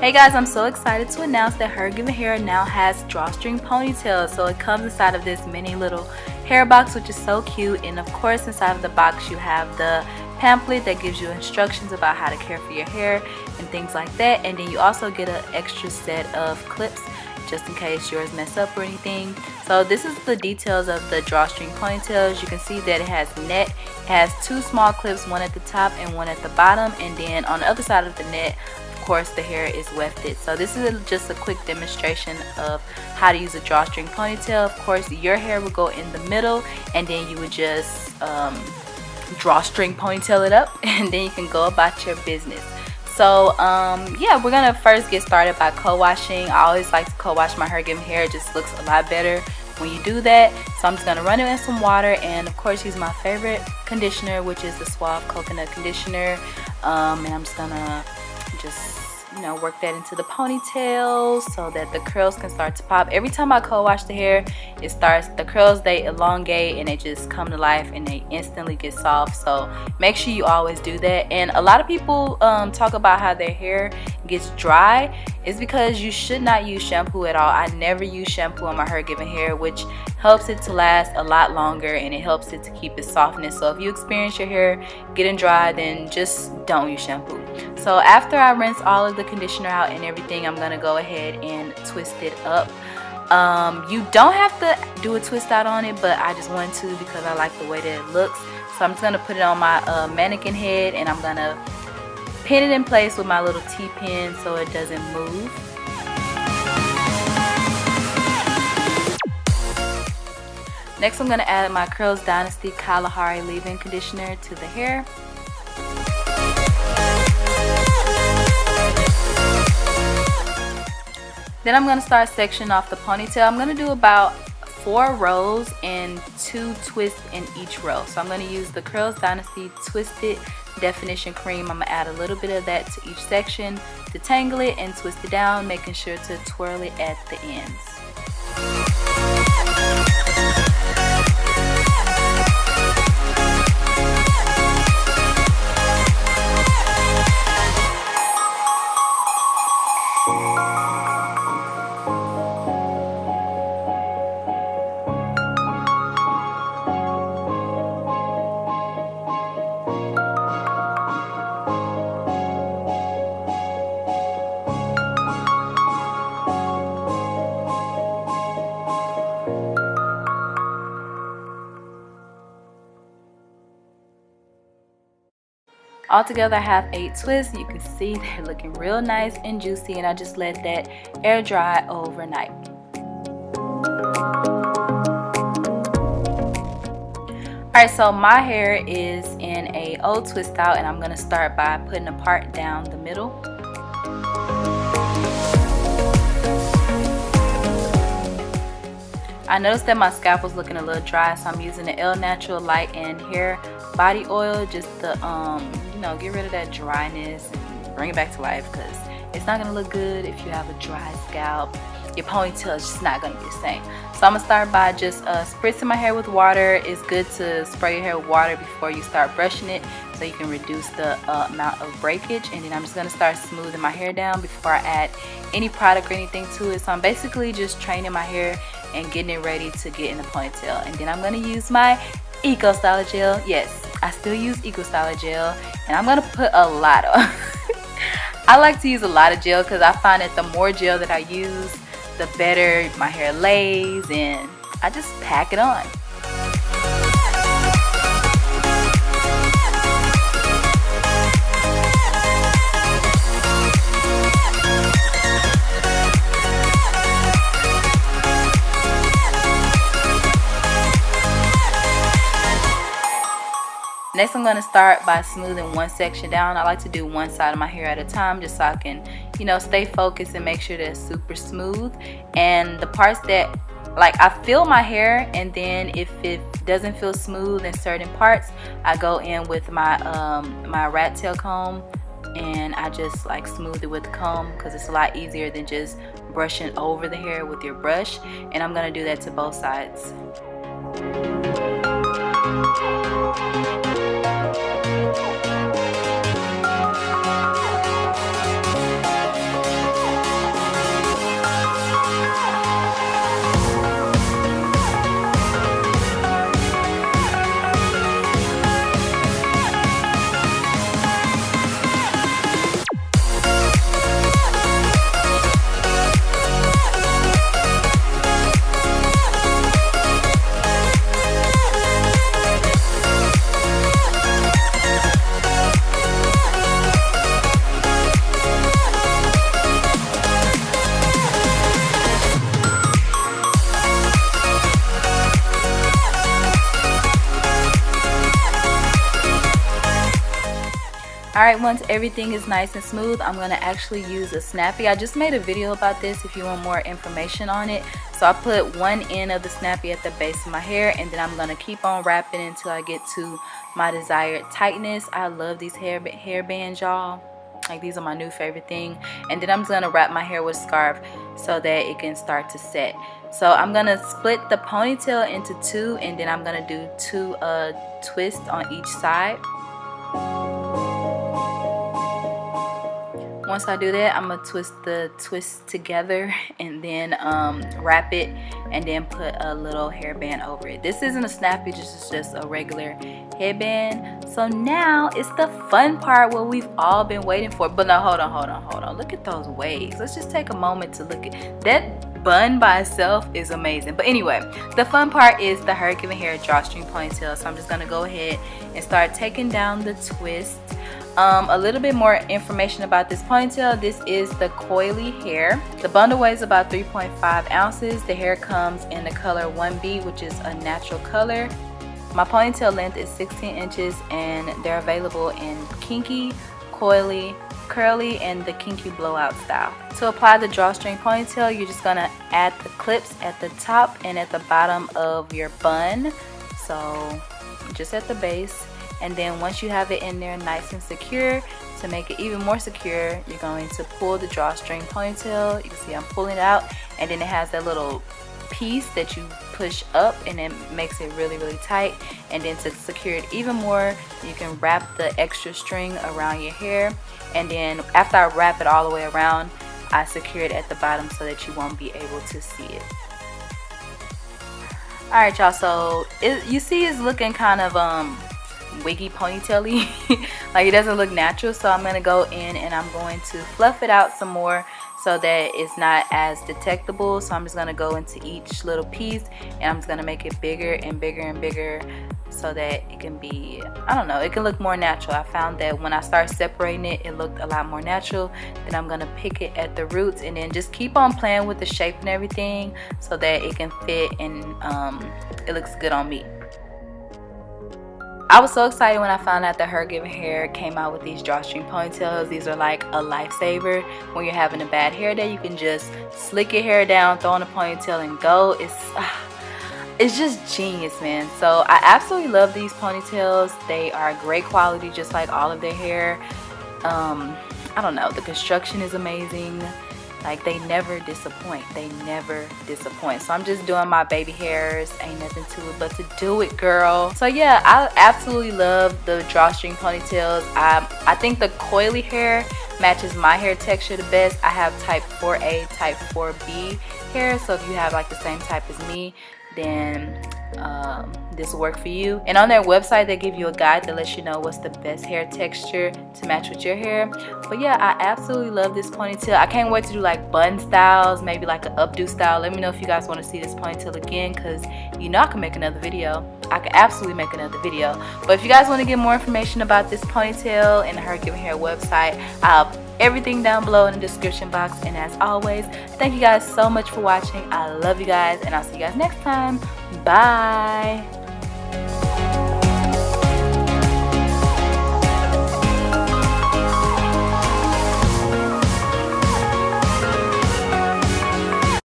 Hey guys, I'm so excited to announce that Hergivenhair now has drawstring ponytails. So it comes inside of this mini little hair box, which is so cute. And of course, inside of the box you have the pamphlet that gives you instructions about how to care for your hair and things like that. And then you also get an extra set of clips just in case yours mess up or anything. So this is the details of the drawstring ponytails. You can see that it has net. It has two small clips, one at the top and one at the bottom, and then on the other side of the net, of course, the hair is wefted. So this is just a quick demonstration of how to use a drawstring ponytail. Of course, your hair will go in the middle, and then you would just drawstring ponytail it up, and then you can go about your business. So yeah, we're gonna first get started by co-washing. I always like to co-wash my Hergivenhair. It just looks a lot better when you do that. So I'm just gonna run it in some water, and of course use my favorite conditioner, which is the Suave Coconut Conditioner. And I'm just gonna work that into the ponytail so that the curls can start to pop. Every time I co-wash the hair, the curls, they elongate and they just come to life and they instantly get soft. So make sure you always do that. And a lot of people talk about how their hair gets dry. It's because you should not use shampoo at all. I never use shampoo on my Hergivenhair, which helps it to last a lot longer and it helps it to keep its softness. So if you experience your hair getting dry, then just don't use shampoo. So after I rinse all of the conditioner out and everything, I'm gonna go ahead and twist it up. You don't have to do a twist out on it, but I just wanted to because I like the way that it looks. So I'm just gonna put it on my mannequin head, and I'm gonna pin it in place with my little T-pin so it doesn't move. Next, I'm gonna add my Curls Dynasty Kalahari leave-in conditioner to the hair. Then I'm going to start sectioning off the ponytail. I'm going to do about 4 rows and 2 twists in each row. So I'm going to use the Curls Dynasty Twisted Definition Cream. I'm going to add a little bit of that to each section, detangle it and twist it down, making sure to twirl it at the ends. Altogether I have 8 twists. You can see they're looking real nice and juicy, and I just let that air dry overnight. Alright, so my hair is in a old twist out, and I'm going to start by putting a part down the middle. I noticed that my scalp was looking a little dry, so I'm using the El Natural Light and Hair Body Oil just to get rid of that dryness and bring it back to life, because it's not going to look good if you have a dry scalp. Your ponytail is just not going to be the same. So I'm going to start by just spritzing my hair with water. It's good to spray your hair with water before you start brushing it so you can reduce the amount of breakage. And then I'm just going to start smoothing my hair down before I add any product or anything to it. So I'm basically just training my hair and getting it ready to get in the ponytail. And then I'm going to use my Eco Styler Gel. Yes, I still use Eco Styler Gel, and I'm going to put a lot on. I like to use a lot of gel because I find that the more gel that I use, the better my hair lays, and I just pack it on. Next, I'm going to start by smoothing one section down. I like to do one side of my hair at a time just so I can, stay focused and make sure that it's super smooth. And the parts that, I feel my hair, and then if it doesn't feel smooth in certain parts, I go in with my my rat tail comb, and I just smooth it with the comb because it's a lot easier than just brushing over the hair with your brush. And I'm going to do that to both sides. Alright, once everything is nice and smooth, I'm going to actually use a snappy. I just made a video about this if you want more information on it. So I put one end of the snappy at the base of my hair, and then I'm going to keep on wrapping until I get to my desired tightness. I love these hair bands, y'all. Like, these are my new favorite thing. And then I'm just going to wrap my hair with a scarf so that it can start to set. So I'm going to split the ponytail into two, and then I'm going to do two twists on each side. Once I do that, I'm going to twist the twist together and then wrap it and then put a little hairband over it. This isn't a snappy, it's just a regular headband. So now it's the fun part, what we've all been waiting for. But no, hold on. Look at those waves. Let's just take a moment to look at that. Bun by itself is amazing. But anyway, the fun part is the Hergivenhair drawstring ponytail. So I'm just going to go ahead and start taking down the twist. A little bit more information about this ponytail. This is the coily hair. The bundle weighs about 3.5 ounces. The hair comes in the color 1B, which is a natural color. My ponytail length is 16 inches and they're available in kinky, coily, curly, and the kinky blowout style. To apply the drawstring ponytail, you're just gonna add the clips at the top and at the bottom of your bun. So just at the base. And then once you have it in there nice and secure, to make it even more secure, you're going to pull the drawstring ponytail. You can see I'm pulling it out, and then it has that little piece that you push up and it makes it really tight. And then to secure it even more, you can wrap the extra string around your hair, and then after I wrap it all the way around, I secure it at the bottom so that you won't be able to see it. Alright y'all, so you see it's looking kind of wiggy ponytail-y. Like, it doesn't look natural, so I'm going to go in and I'm going to fluff it out some more so that it's not as detectable. So I'm just going to go into each little piece and I'm just going to make it bigger and bigger and bigger so that it can be, I don't know, it can look more natural. I found that when I start separating it, it looked a lot more natural. Then I'm going to pick it at the roots and then just keep on playing with the shape and everything so that it can fit and it looks good on me. I was so excited when I found out that Hergivenhair came out with these drawstring ponytails. These are like a lifesaver. When you're having a bad hair day, you can just slick your hair down, throw in a ponytail, and go. It's just genius, man. So I absolutely love these ponytails. They are great quality, just like all of their hair. I don't know, the construction is amazing. Like, they never disappoint. They never disappoint. So I'm just doing my baby hairs. Ain't nothing to it but to do it, girl. So yeah, I absolutely love the drawstring ponytails. I think the coily hair matches my hair texture the best. I have type 4A, type 4B hair. So if you have like the same type as me, then this will work for you. And on their website, they give you a guide that lets you know what's the best hair texture to match with your hair. But yeah, I absolutely love this ponytail. I can't wait to do like bun styles, maybe like an updo style. Let me know if you guys want to see this ponytail again, because you know I can make another video. I can absolutely make another video. But if you guys want to get more information about this ponytail and the Hergivenhair website, I'll have everything down below in the description box. And as always, thank you guys so much for watching. I love you guys, and I'll see you guys next time. Bye.